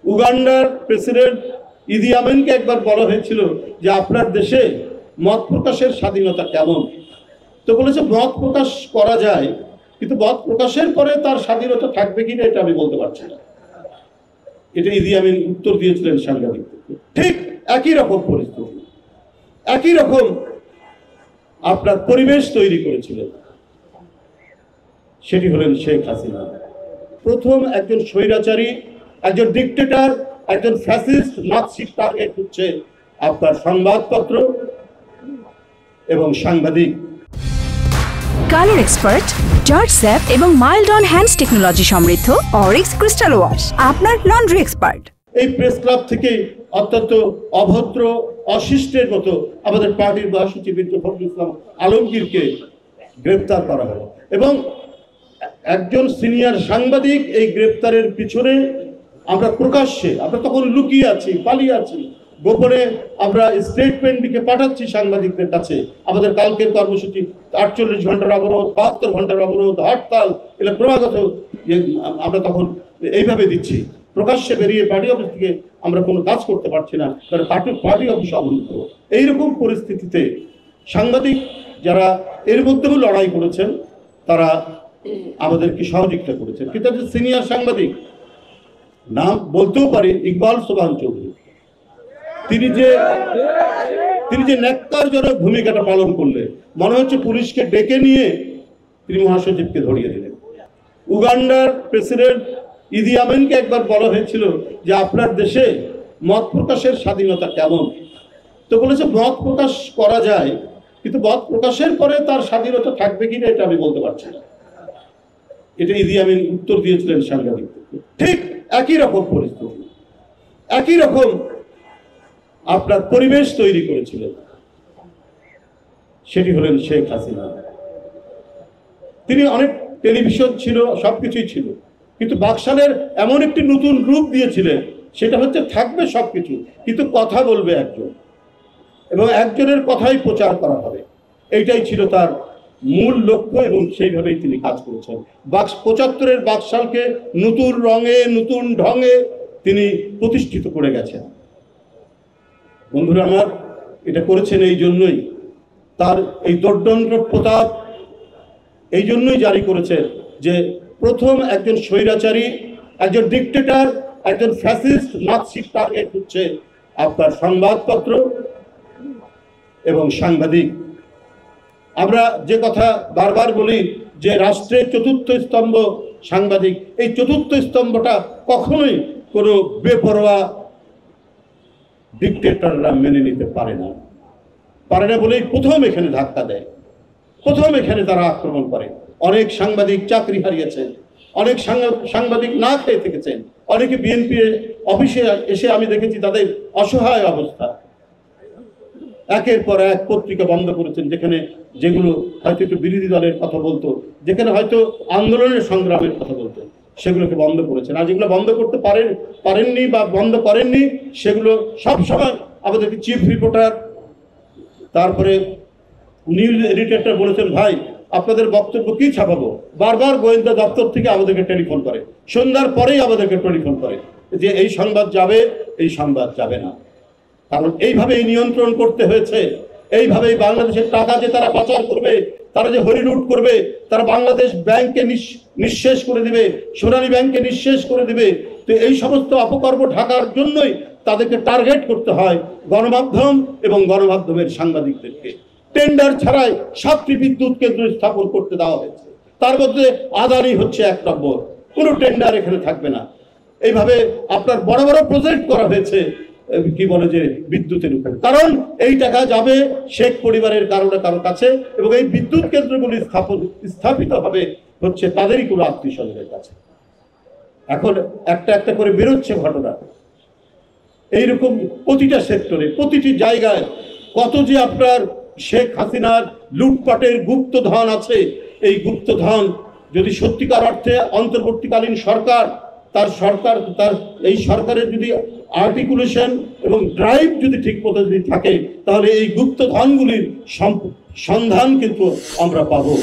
উগান্ডার প্রেসিডেন্ট ইদি আমিনকে একবার বলা হয়েছিল যে আপনার দেশে মত প্রকাশের স্বাধীনতা কেমন। তো বলেছে মত প্রকাশ করা যায়, কিন্তু মত প্রকাশের পরে তার স্বাধীনতা থাকবে কিনা এটা আমি বলতে পারছি না। এটা ইদি আমিন উত্তর দিয়েছিলেন সাংবাদিকদেরকে। ঠিক একই রকম পরিস্থিতি, একই রকম আপনার পরিবেশ তৈরি করেছিলেন, সেটি হলেন শেখ হাসিনা। প্রথম একজন স্বৈরাচারী, একজন ডিক্টেটর, একজন ফ্যাসিস্ট নাৎসির টার্গেট হচ্ছে আপনার সংবাদপত্র এবং সাংবাদিক। কালার এক্সপার্ট, জর্জ স্যাপ এবং মাইল্ড অন হ্যান্ডস টেকনোলজি সমৃদ্ধ অরিক্স ক্রিস্টাল ওয়াশ আপনার লন্ড্রি এক্সপার্ট। এই প্রেস ক্লাব থেকে অত্যন্ত অভদ্র অশিষ্টের মতো আমাদের পার্টির মহাসচিব ফখরুল ইসলাম আলমগীরকে গ্রেপ্তার করা হলো এবং একজন সিনিয়র সাংবাদিক এই গ্রেপ্তারের পিছনে আমরা প্রকাশ্যে, আমরা তখন লুকিয়ে আছি, পালিয়ে আছি, গোপনে আমরা স্টেটমেন্ট লিখে পাঠাচ্ছি সাংবাদিকদের কাছে। আমাদের কালকের কর্মসূচি 48 ঘন্টার অবরোধ, 72 ঘন্টার অবরোধ, হরতাল, এটা ক্রমাগত আমরা তখন এইভাবে দিচ্ছি। প্রকাশ্যে বেরিয়ে পার্টি অফিস থেকে আমরা কোনো কাজ করতে পারছি না, কারণ পার্টি অফিস অবরুদ্ধ। এইরকম পরিস্থিতিতে সাংবাদিক যারা এর মধ্যেও লড়াই করেছেন তারা আমাদেরকে সহযোগিতা করেছেন। কিন্তু সিনিয়র সাংবাদিক, নাম বলতেও পারি, ইকবাল সোবহান চৌধুরী, তিনি যে ন্যাক্কারজনক ভূমিকাটা পালন করলে মনে হচ্ছে পুলিশকে ডেকে নিয়ে তিনি মহাসচিবকে ধরিয়ে দিলেন। উগান্ডার প্রেসিডেন্ট ইদি আমিনকে একবার বলা হয়েছিল যে আপনার দেশে মত প্রকাশের স্বাধীনতা কেমন। তো বলেছে মত প্রকাশ করা যায়, কিন্তু মত প্রকাশের পরে তার স্বাধীনতা থাকবে কিনা এটা আমি বলতে পারছি না। এটা ইদি আমিন উত্তর দিয়েছিলেন সাংবাদিকদেরকে। ঠিক একই রকম পরিস্থিতি, একই রকম আপনার পরিবেশ তৈরি করেছিলেন, সেটি হলেন শেখ হাসিনা। তিনি অনেক টেলিভিশন ছিল, সবকিছুই ছিল, কিন্তু বাকশালের এমন একটি নতুন রূপ দিয়েছিলেন, সেটা হচ্ছে থাকবে সবকিছু, কিন্তু কথা বলবে একজন এবং একজনের কথাই প্রচার করা হবে। এইটাই ছিল তার মূল লক্ষ্য এবং সেইভাবেই তিনি কাজ করেছেন। 75-এর বাকশালকে নতুন রঙে, নতুন ঢঙে তিনি প্রতিষ্ঠিত করে গেছেন। বন্ধুরা আমার, এটা করেছেন এই জন্যই, তার এই দোর্দণ্ড প্রতাপ এই জন্যই জারি করেছেন যে প্রথম একজন স্বৈরাচারী, একজন ডিক্টেটর, একজন ফ্যাসিস্ট নাৎসির টার্গেট হচ্ছে আপনার সংবাদপত্র এবং সাংবাদিক। আমরা যে কথা বারবার বলি যে রাষ্ট্রের চতুর্থ স্তম্ভ সাংবাদিক, এই চতুর্থ স্তম্ভটা কখনোই কোনো বেপরোয়া ডিক্টেটররা মেনে নিতে পারে না বলেই প্রথম এখানে ধাক্কা দেয়, প্রথম এখানে তারা আক্রমণ করে। অনেক সাংবাদিক চাকরি হারিয়েছেন, অনেক সাংবাদিক না খেয়ে থেকেছেন, অনেকে বিএনপি অফিসে এসে আমি দেখেছি তাদের অসহায় অবস্থা। একের পর এক পত্রিকা বন্ধ করেছেন, যেগুলো হয়তো একটু বিরোধী দলের কথা বলতো, যেখানে হয়তো আন্দোলনের সংগ্রামের কথা বলতো, সেগুলোকে বন্ধ করেছেন। আর যেগুলো বন্ধ করতে পারেননি বা বন্ধ করেননি, সেগুলো সবসময় আমাদেরকে চিফ রিপোর্টার, তারপরে নিউজ এডিটরটা বলেছেন, ভাই আপনাদের বক্তব্য কি ছাপাবো, বারবার গোয়েন্দা দপ্তর থেকে আমাদেরকে টেলিফোন করে, সন্ধ্যার পরেই আমাদেরকে টেলিফোন করে যে এই সংবাদ যাবে, এই সংবাদ যাবে না। কারণ এইভাবেই নিয়ন্ত্রণ করতে হয়েছে, এইভাবেই বাংলাদেশের টাকা যে তারা পাচার করবে, তারা যে হরিলুট করবে, তারা বাংলাদেশ ব্যাংককে নিঃশেষ করে দিবে, সোনালী ব্যাংককে নিঃশেষ করে দিবে। তো এই সমস্ত অপকর্ম ঢাকার জন্যই তাদেরকে টার্গেট করতে হয় গণমাধ্যম এবং গণমাধ্যমের সাংবাদিকদেরকে। টেন্ডার ছাড়াই 7টি বিদ্যুৎ কেন্দ্র স্থাপন করতে দেওয়া হয়েছে, তার মধ্যে আদানি হচ্ছে 1 নম্বর। কোনো টেন্ডার এখানে থাকবে না। এইভাবে আপনার বড় বড় প্রজেক্ট করা হয়েছে কি বলে যে বিদ্যুতের উপর, কারণ এই টাকা যাবে শেখ পরিবারের কারো কাছে এবং এই বিদ্যুৎ কেন্দ্রগুলি স্থাপিত হবে হচ্ছে তাদেরই কোনো আত্মীয় স্বজনের কাছে। এখন একটা একটা করে বেরোচ্ছে ঘটনা। এইরকম প্রতিটা সেক্টরে, প্রতিটি জায়গায় কত যে আপনার শেখ হাসিনার লুটপাটের গুপ্তধন আছে। এই গুপ্তধন যদি সত্যিকার অর্থে অন্তর্বর্তীকালীন সরকার তার এই সরকারের যদি আর্টিকুলেশন এবং ড্রাইভ যদি ঠিক মতো যদি থাকে, তাহলে এই গুপ্তধনগুলির সন্ধান কিন্তু আমরা পাবো।